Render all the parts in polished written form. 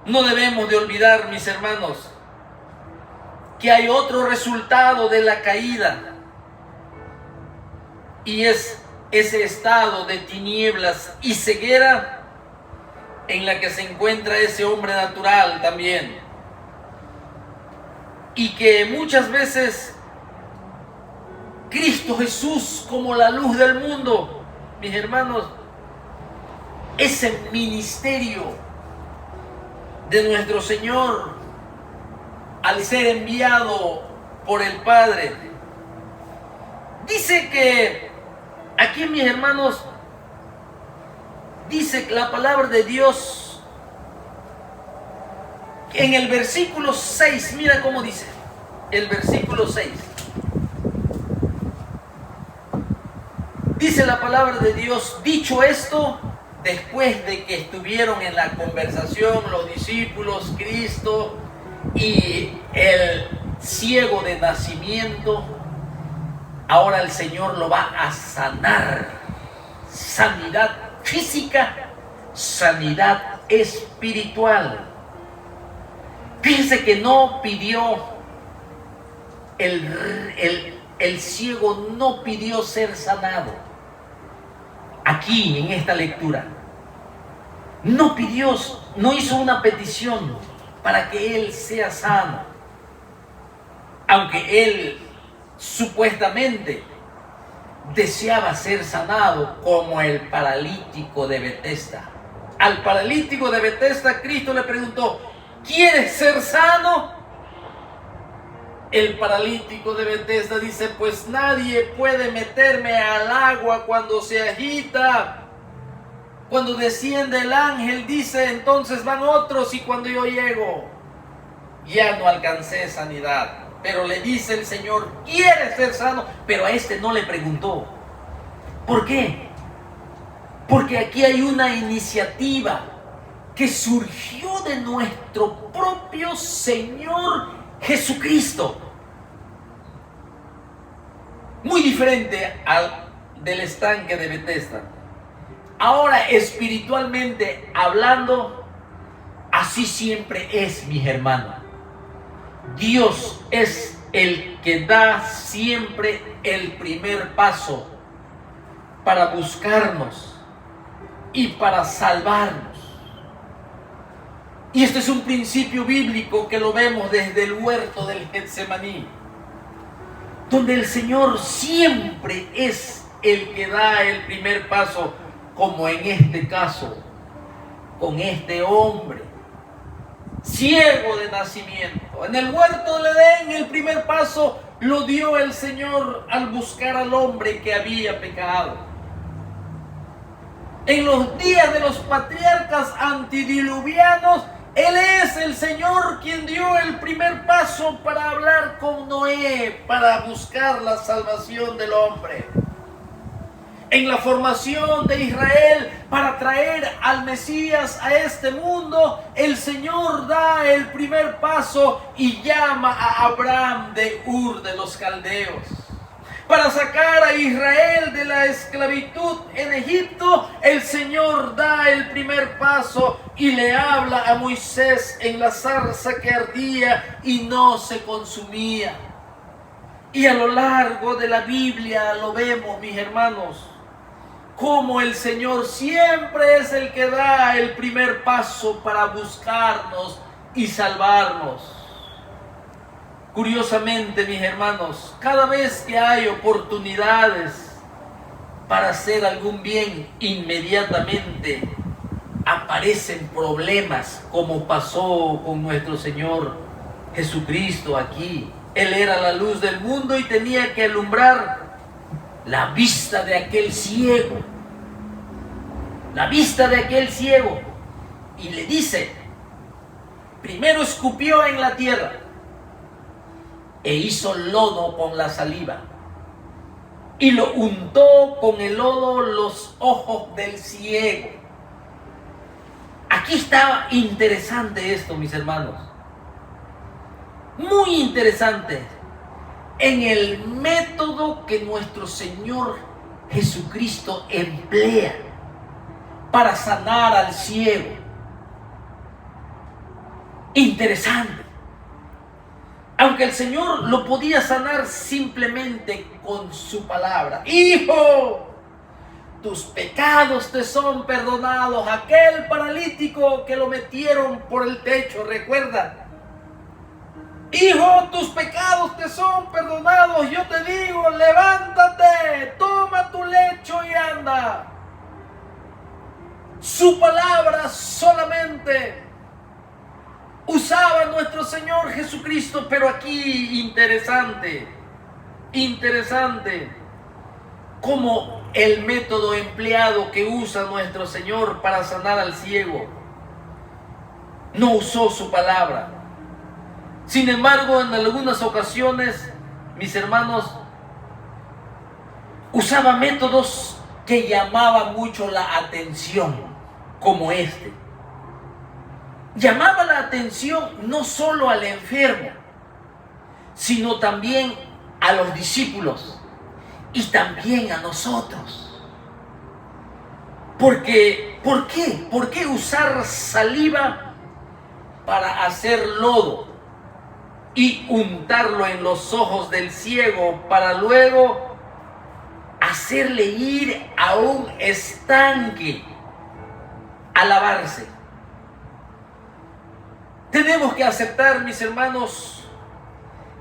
No debemos de olvidar, mis hermanos, que hay otro resultado de la caída, y es ese estado de tinieblas y ceguera en la que se encuentra ese hombre natural también, y que muchas veces Cristo Jesús, como la luz del mundo, mis hermanos, ese ministerio de nuestro Señor, al ser enviado por el Padre, dice que aquí, mis hermanos, dice la palabra de Dios en el versículo 6, mira cómo dice, el versículo 6. Dice la palabra de Dios: dicho esto, después de que estuvieron en la conversación los discípulos, Cristo y el ciego de nacimiento, ahora el Señor lo va a sanar. Sanidad física, sanidad espiritual. Fíjense que no pidió, el ciego no pidió ser sanado. Aquí en esta lectura, no pidió, no hizo una petición para que él sea sano, aunque él supuestamente deseaba ser sanado, como el paralítico de Betesda. Al paralítico de Betesda, Cristo le preguntó: ¿quieres ser sano? El paralítico de Betesda dice: pues nadie puede meterme al agua cuando se agita. Cuando desciende el ángel, dice, entonces van otros, y cuando yo llego, ya no alcancé sanidad. Pero le dice el Señor: ¿quieres ser sano? Pero a este no le preguntó. ¿Por qué? Porque aquí hay una iniciativa que surgió de nuestro propio Señor Jesucristo. Muy diferente al del estanque de Betesda. Ahora, espiritualmente hablando, así siempre es, mis hermanos. Dios es el que da siempre el primer paso para buscarnos y para salvarnos. Y este es un principio bíblico que lo vemos desde el huerto del Getsemaní, donde el Señor siempre es el que da el primer paso, como en este caso, con este hombre ciego de nacimiento. En el huerto del Edén, el primer paso lo dio el Señor al buscar al hombre que había pecado. En los días de los patriarcas antidiluvianos, Él es el Señor quien dio el primer paso para hablar con Noé, para buscar la salvación del hombre. En la formación de Israel, para traer al Mesías a este mundo, el Señor da el primer paso y llama a Abraham de Ur de los Caldeos. Para sacar a Israel de la esclavitud en Egipto, el Señor da el primer paso y le habla a Moisés en la zarza que ardía y no se consumía. Y a lo largo de la Biblia lo vemos, mis hermanos, como el Señor siempre es el que da el primer paso para buscarnos y salvarnos. Curiosamente, mis hermanos, cada vez que hay oportunidades para hacer algún bien, inmediatamente aparecen problemas, como pasó con nuestro Señor Jesucristo aquí. Él era la luz del mundo y tenía que alumbrar la vista de aquel ciego. La vista de aquel ciego. Y le dice, primero escupió en la tierra e hizo lodo con la saliva y lo untó con el lodo los ojos del ciego. Aquí está interesante esto, mis hermanos. Muy interesante. En el método que nuestro Señor Jesucristo emplea para sanar al ciego. Interesante. Aunque el Señor lo podía sanar simplemente con su palabra. Hijo, tus pecados te son perdonados. Aquel paralítico que lo metieron por el techo, recuerda. Hijo, tus pecados te son perdonados. Yo te digo, levántate, toma tu lecho y anda. Su palabra solamente usaba nuestro Señor Jesucristo, pero aquí interesante, como el método empleado que usa nuestro Señor para sanar al ciego, no usó su palabra. Sin embargo, en algunas ocasiones, mis hermanos, usaba métodos que llamaban mucho la atención, como este. Llamaba la atención no solo al enfermo, sino también a los discípulos y también a nosotros. Porque, ¿por qué? ¿Por qué usar saliva para hacer lodo y untarlo en los ojos del ciego para luego hacerle ir a un estanque a lavarse? Tenemos que aceptar, mis hermanos,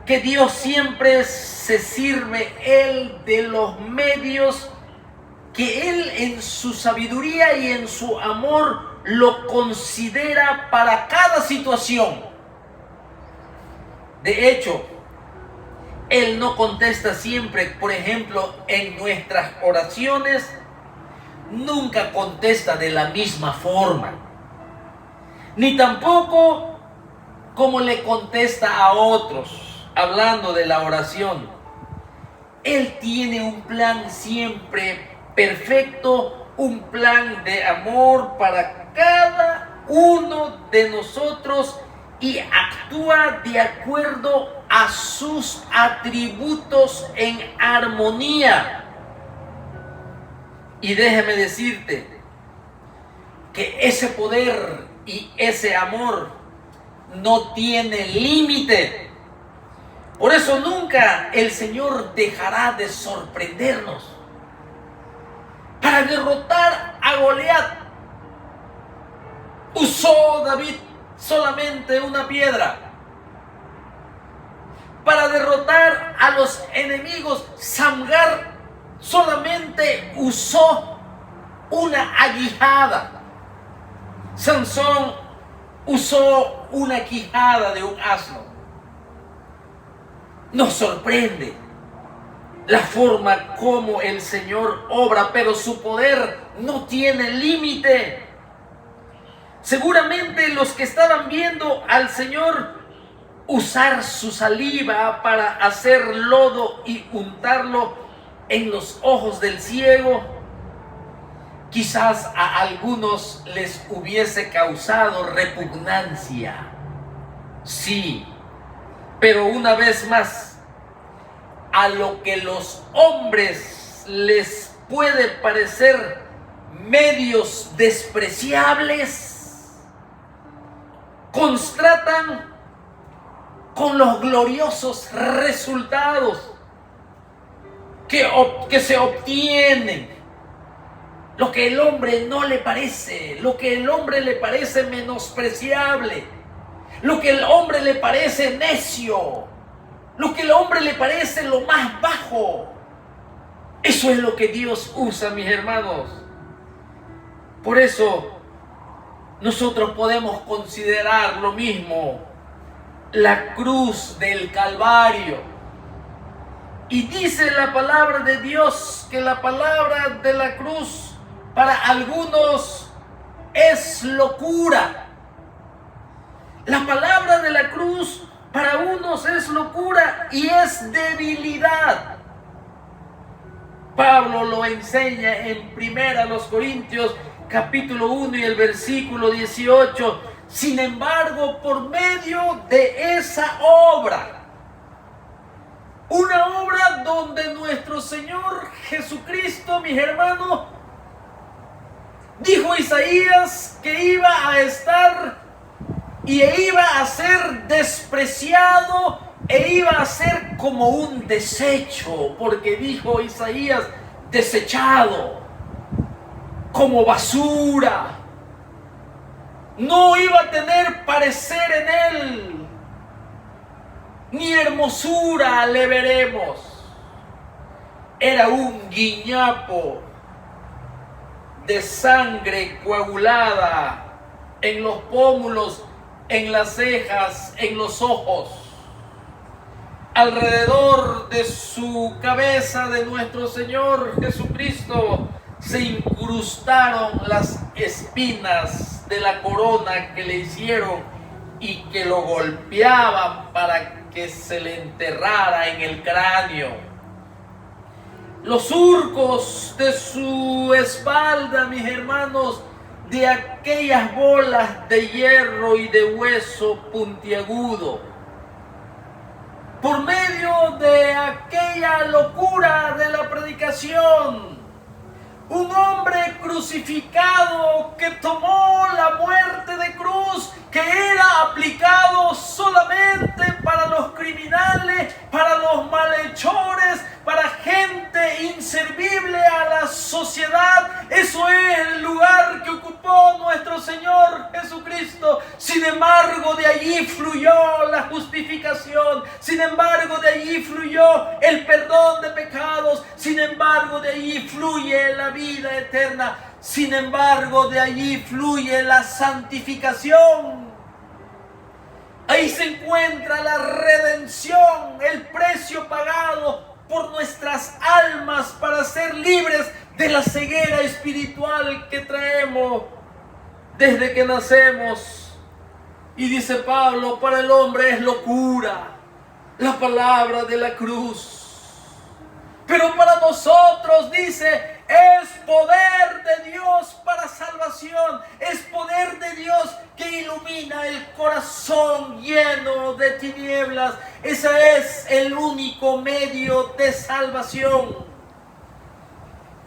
que Dios siempre se sirve Él de los medios que Él en su sabiduría y en su amor lo considera para cada situación. De hecho, Él no contesta siempre, por ejemplo, en nuestras oraciones, nunca contesta de la misma forma, ni tampoco como le contesta a otros, hablando de la oración. Él tiene un plan siempre perfecto, un plan de amor para cada uno de nosotros y actúa de acuerdo a sus atributos en armonía. Y déjame decirte que ese poder y ese amor no tiene límite. Por eso nunca el Señor dejará de sorprendernos. Para derrotar a Goliat, usó David solamente una piedra. Para derrotar a los enemigos, Samgar solamente usó una aguijada. Sansón usó una quijada de un asno. Nos sorprende la forma como el Señor obra, pero su poder no tiene límite. Seguramente los que estaban viendo al Señor usar su saliva para hacer lodo y untarlo en los ojos del ciego, quizás a algunos les hubiese causado repugnancia. Sí, pero una vez más, a lo que los hombres les puede parecer medios despreciables, constatan con los gloriosos resultados que se obtienen. Lo que el hombre no le parece, lo que el hombre le parece menospreciable, lo que el hombre le parece necio, lo que el hombre le parece lo más bajo. Eso es lo que Dios usa, mis hermanos. Por eso nosotros podemos considerar lo mismo la cruz del Calvario. Y dice la palabra de Dios que la palabra de la cruz para algunos es locura. La palabra de la cruz para unos es locura y es debilidad. Pablo lo enseña en 1 Corintios capítulo 1 y el versículo 18. Sin embargo, por medio de esa obra, una obra donde nuestro Señor Jesucristo, mis hermanos, dijo Isaías que iba a estar y iba a ser despreciado e iba a ser como un desecho, porque dijo Isaías, desechado, como basura. No iba a tener parecer en él, ni hermosura le veremos. Era un guiñapo de sangre coagulada en los pómulos, en las cejas, en los ojos. Alrededor de su cabeza, de nuestro Señor Jesucristo, se incrustaron las espinas de la corona que le hicieron y que lo golpeaban para que se le enterrara en el cráneo. Los surcos de su espalda, mis hermanos, de aquellas bolas de hierro y de hueso puntiagudo. Por medio de aquella locura de la predicación, un hombre crucificado que tomó la muerte de cruz, que era aplicado solamente para los criminales, para los malhechores, para gente inservible a la sociedad. Eso es el lugar que ocupó nuestro Señor Jesucristo. Sin embargo, de allí fluyó la justificación. Sin embargo, de allí fluyó el perdón de pecados. Sin embargo, de allí fluye la vida eterna. Sin embargo, de allí fluye la santificación. Ahí se encuentra la redención, el precio pagado por nuestras almas para ser libres de la ceguera espiritual que traemos desde que nacemos. Y dice Pablo, para el hombre es locura la palabra de la cruz, pero para nosotros, dice, es poder de Dios para salvación, es poder de Dios que ilumina el corazón lleno de tinieblas. Ese es el único medio de salvación.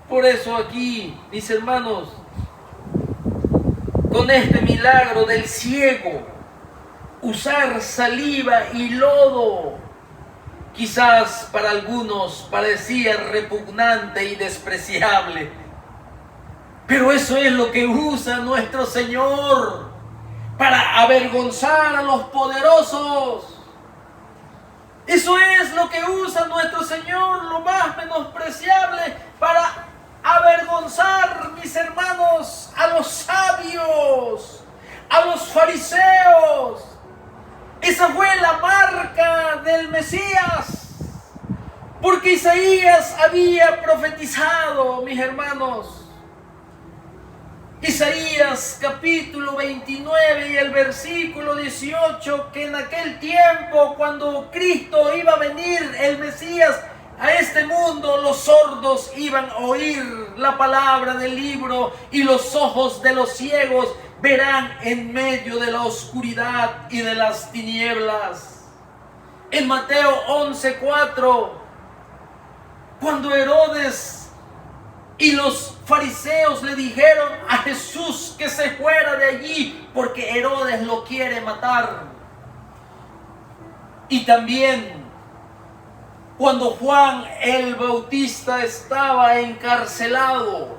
Por eso aquí, mis hermanos, con este milagro del ciego, usar saliva y lodo, quizás para algunos parecía repugnante y despreciable, pero eso es lo que usa nuestro Señor para avergonzar a los poderosos. Eso es lo que usa nuestro Señor, lo más menospreciable, para avergonzar, mis hermanos, a los sabios, a los fariseos. Esa fue la marca del Mesías, porque Isaías había profetizado, mis hermanos. Isaías capítulo 29 y el versículo 18, que en aquel tiempo, cuando Cristo iba a venir, el Mesías, a este mundo, los sordos iban a oír la palabra del libro y los ojos de los ciegos verán en medio de la oscuridad y de las tinieblas. En Mateo 11:4, cuando Herodes y los fariseos le dijeron a Jesús que se fuera de allí porque Herodes lo quiere matar. Y también cuando Juan el Bautista estaba encarcelado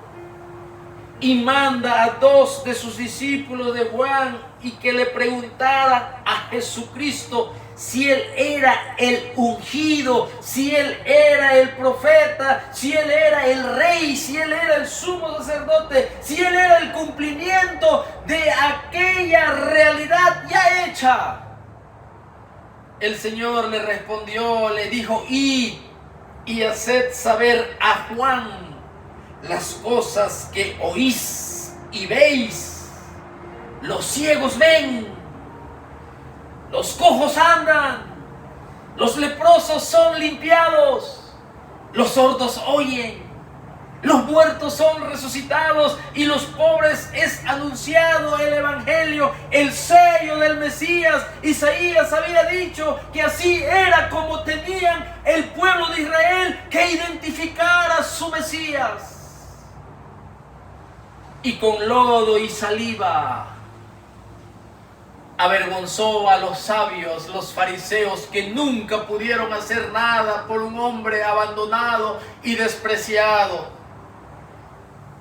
y manda a 2 de sus discípulos de Juan y que le preguntaran a Jesucristo si él era el ungido, si él era el profeta, si él era el rey, si él era el sumo sacerdote, si él era el cumplimiento de aquella realidad ya hecha. El Señor le respondió, le dijo, id y haced saber a Juan las cosas que oís y veis. Los ciegos ven, los cojos andan, los leprosos son limpiados, los sordos oyen, los muertos son resucitados y los pobres es anunciado el evangelio, el sello del Mesías. Isaías había dicho que así era como tenían el pueblo de Israel que identificar a su Mesías. Y con lodo y saliva avergonzó a los sabios, los fariseos, que nunca pudieron hacer nada por un hombre abandonado y despreciado.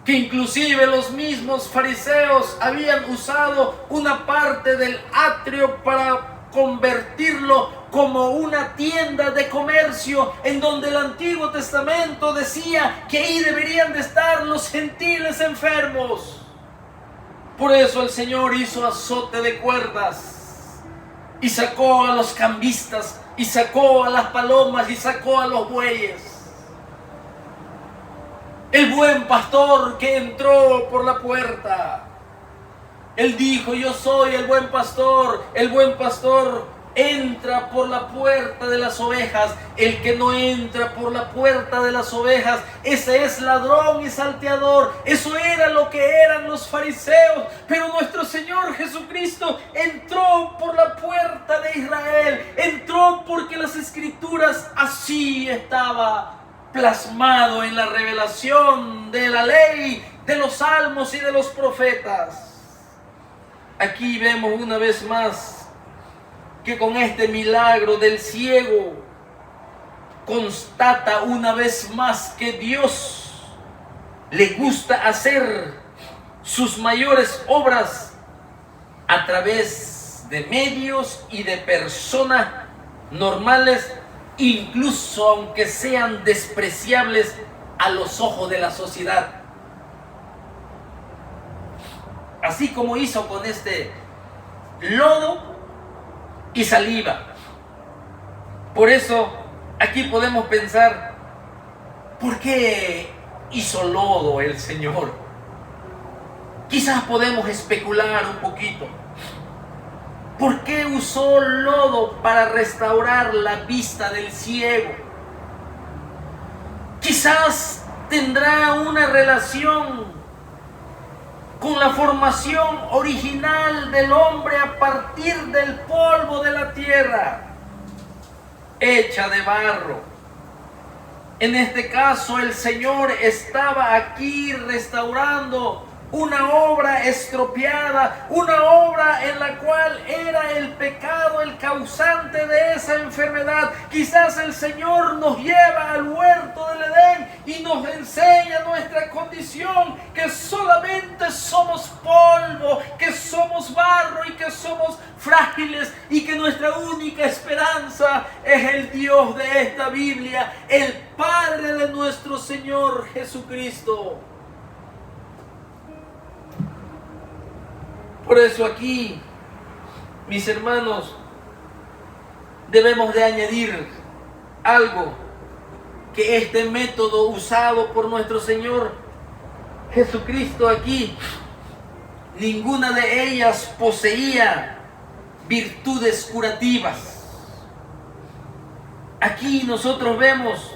Que inclusive los mismos fariseos habían usado una parte del atrio para convertirlo como una tienda de comercio, en donde el Antiguo Testamento decía que ahí deberían de estar los gentiles enfermos. Por eso el Señor hizo azote de cuerdas y sacó a los cambistas, y sacó a las palomas, y sacó a los bueyes. El buen pastor que entró por la puerta, Él dijo: yo soy el buen pastor. El buen pastor entra por la puerta de las ovejas. El que no entra por la puerta de las ovejas, ese es ladrón y salteador. Eso era lo que eran los fariseos. Pero nuestro Señor Jesucristo entró por la puerta de Israel. Entró porque las Escrituras así estaba plasmado en la revelación de la ley, de los salmos y de los profetas. Aquí vemos una vez más que con este milagro del ciego constata una vez más que Dios le gusta hacer sus mayores obras a través de medios y de personas normales, incluso aunque sean despreciables a los ojos de la sociedad. Así como hizo con este lodo y saliva. Por eso aquí podemos pensar: ¿por qué hizo lodo el Señor? Quizás podemos especular un poquito. ¿Por qué usó lodo para restaurar la vista del ciego? Quizás tendrá una relación con la formación original del hombre a partir del polvo de la tierra, hecha de barro. En este caso, el Señor estaba aquí restaurando una obra estropeada, una obra en la cual era el pecado el causante de esa enfermedad. Quizás el Señor nos lleva al huerto del Edén y nos enseña nuestra condición, que solamente somos polvo, que somos barro y que somos frágiles, y que nuestra única esperanza es el Dios de esta Biblia, el Padre de nuestro Señor Jesucristo. Por eso aquí, mis hermanos, debemos de añadir algo, que este método usado por nuestro Señor Jesucristo aquí, ninguna de ellas poseía virtudes curativas. Aquí nosotros vemos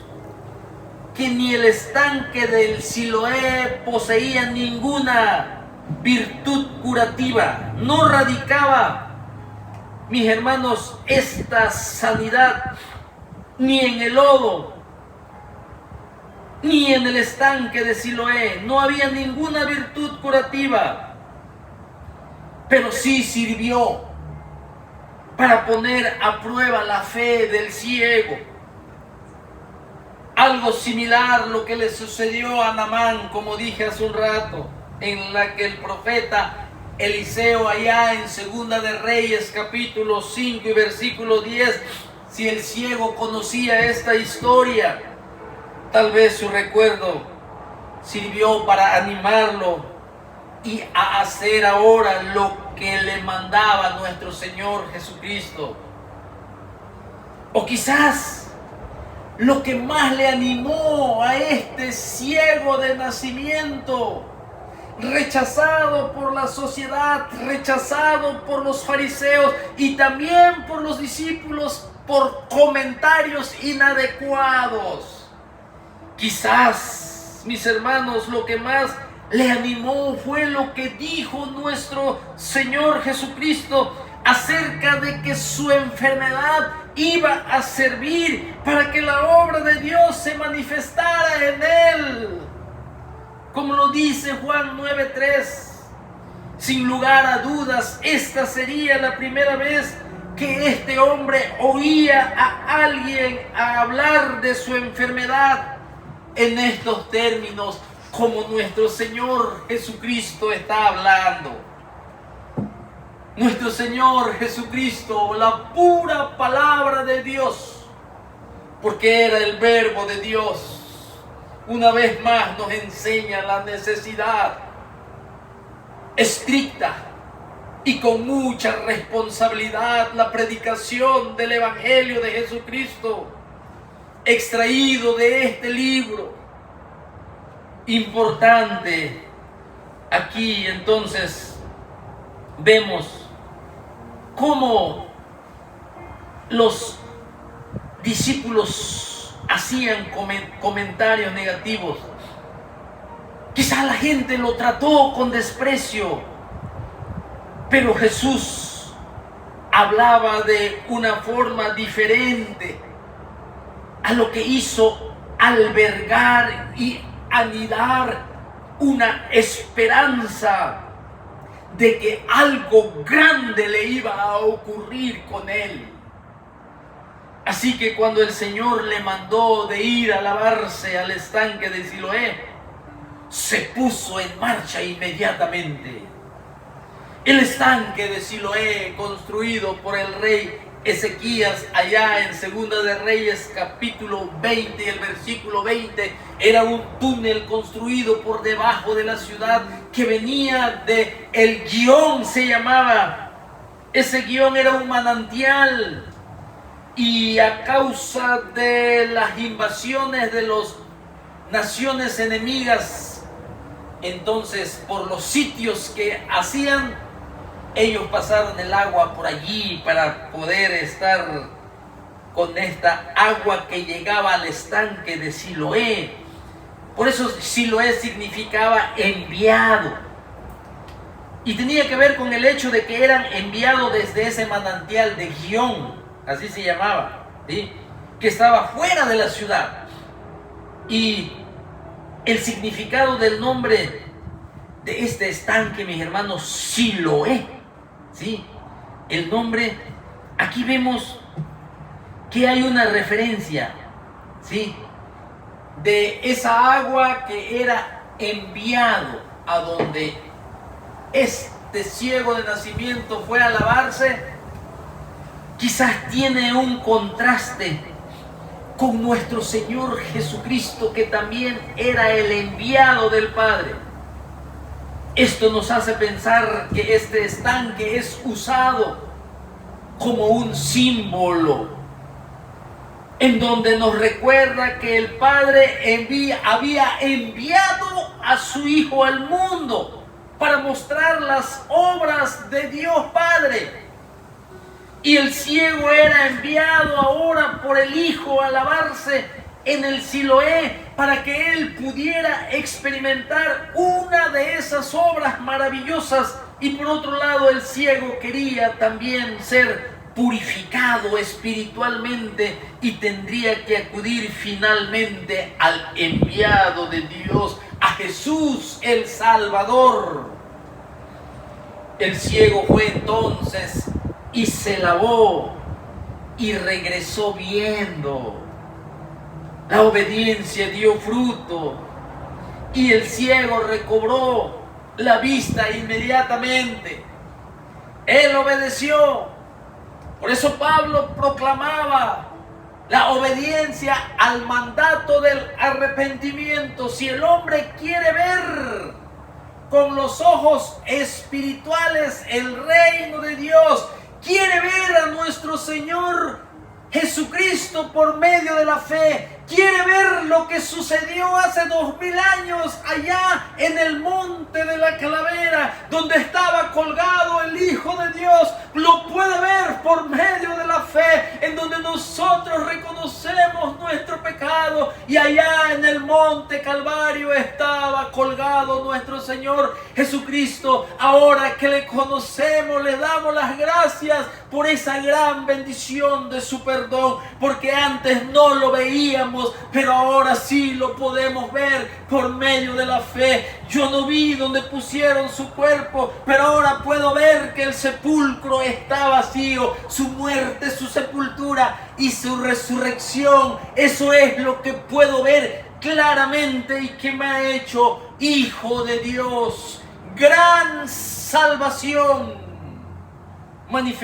que ni el estanque del Siloé poseía ninguna virtud curativa. No radicaba, mis hermanos, esta sanidad ni en el lodo, ni en el estanque de Siloé. No había ninguna virtud curativa, pero sí sirvió para poner a prueba la fe del ciego. Algo similar lo que le sucedió a Naamán, como dije hace un rato, en la que el profeta Eliseo, allá en Segunda de Reyes capítulo 5 y versículo 10, si el ciego conocía esta historia, tal vez su recuerdo sirvió para animarlo y a hacer ahora lo que le mandaba nuestro Señor Jesucristo. O quizás lo que más le animó a este ciego de nacimiento, rechazado por la sociedad, rechazado por los fariseos y también por los discípulos por comentarios inadecuados. Quizás, mis hermanos, lo que más le animó fue lo que dijo nuestro Señor Jesucristo acerca de que su enfermedad iba a servir para que la obra de Dios se manifestara en él. Como lo dice Juan 9:3, Sin lugar a dudas, esta sería la primera vez que este hombre oía a alguien hablar de su enfermedad en estos términos, como nuestro Señor Jesucristo está hablando. Nuestro Señor Jesucristo, la pura palabra de Dios, porque era el verbo de Dios, una vez más nos enseña la necesidad estricta y con mucha responsabilidad la predicación del Evangelio de Jesucristo, extraído de este libro. Importante, aquí entonces vemos cómo los discípulos hacían comentarios negativos. Quizá la gente lo trató con desprecio, pero Jesús hablaba de una forma diferente a lo que hizo albergar y anidar una esperanza de que algo grande le iba a ocurrir con él. Así que cuando el Señor le mandó de ir a lavarse al estanque de Siloé, se puso en marcha inmediatamente. El estanque de Siloé, construido por el rey Ezequías allá en Segunda de Reyes capítulo 20, el versículo 20, era un túnel construido por debajo de la ciudad que venía de el Gihón, se llamaba. Ese Gihón era un manantial, y a causa de las invasiones de las naciones enemigas, entonces por los sitios que hacían, ellos pasaron el agua por allí para poder estar con esta agua que llegaba al estanque de Siloé. Por eso Siloé significaba enviado. Y tenía que ver con el hecho de que eran enviados desde ese manantial de Gihón, así se llamaba, ¿sí?, que estaba fuera de la ciudad. Y el significado del nombre de este estanque, mis hermanos, Siloé, ¿sí?, el nombre, aquí vemos que hay una referencia, ¿sí?, de esa agua que era enviado a donde este ciego de nacimiento fue a lavarse. Quizás tiene un contraste con nuestro Señor Jesucristo, que también era el enviado del Padre. Esto nos hace pensar que este estanque es usado como un símbolo, en donde nos recuerda que el Padre había enviado a su Hijo al mundo para mostrar las obras de Dios Padre. Y el ciego era enviado ahora por el Hijo a lavarse en el Siloé para que él pudiera experimentar una de esas obras maravillosas. Y por otro lado, el ciego quería también ser purificado espiritualmente y tendría que acudir finalmente al enviado de Dios, a Jesús el Salvador. El ciego fue entonces y se lavó y regresó viendo. La obediencia dio fruto y el ciego recobró la vista inmediatamente. Él obedeció. Por eso Pablo proclamaba la obediencia al mandato del arrepentimiento. Si el hombre quiere ver con los ojos espirituales el reino de Dios, quiere ver a nuestro Señor Jesucristo por medio de la fe, quiere ver lo que sucedió hace 2000 años allá en el monte de la Calavera, donde estaba colgado el Hijo de Dios, lo puede ver por medio de la fe, en donde nosotros reconocemos nuestro pecado, y allá en el monte Calvario estaba colgado nuestro Señor Jesucristo. Ahora que le conocemos, le damos las gracias por esa gran bendición de su perdón, porque antes no lo veíamos, pero ahora sí lo podemos ver por medio de la fe. Yo no vi donde pusieron su cuerpo, pero ahora puedo ver que el sepulcro está vacío. Su muerte, su sepultura y su resurrección. Eso es lo que puedo ver claramente y que me ha hecho hijo de Dios. Gran salvación manifestada.